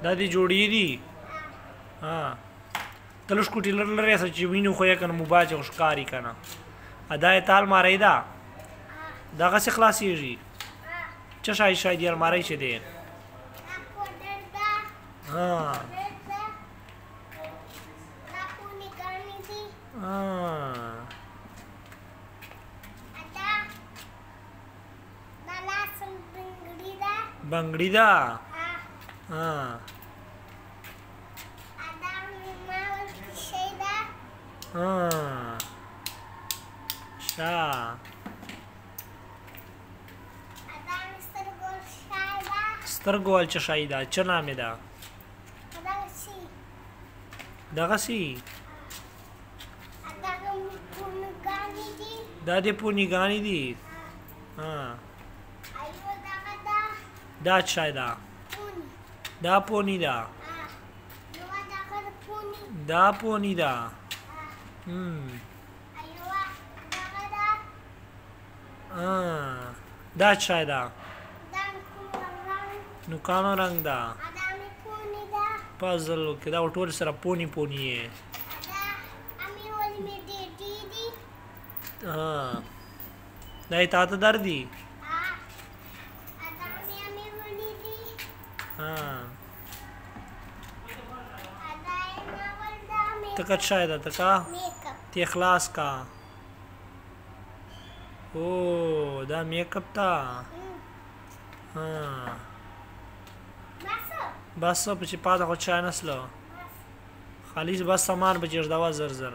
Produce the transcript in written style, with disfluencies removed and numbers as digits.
دا دې جوړې دي ها ته لږ کوټې لرې شه چې وینو خو یې که نه موبایل چې خو ښکاري که نه دا یې تا المارۍ ده دغسې خلاصېږي څه شی شی دي المارۍ چې دی بنګړي ده سترګوال څه شی ده څه نامې ده دغسې دا دې پونیګانې دي دا څه شی ده دا پونی ده دا پونی ده دا څه شی ده نوکانو رنګ ده پازل کې دا ټول سره پونی پونی یې دا یې تا ته درځي تکه څه شی ده تکه تی خلاص کا او دا میک اپ ده بس په چې پاته خو چای نسله خالص بس سامان به چېږدوه زر زر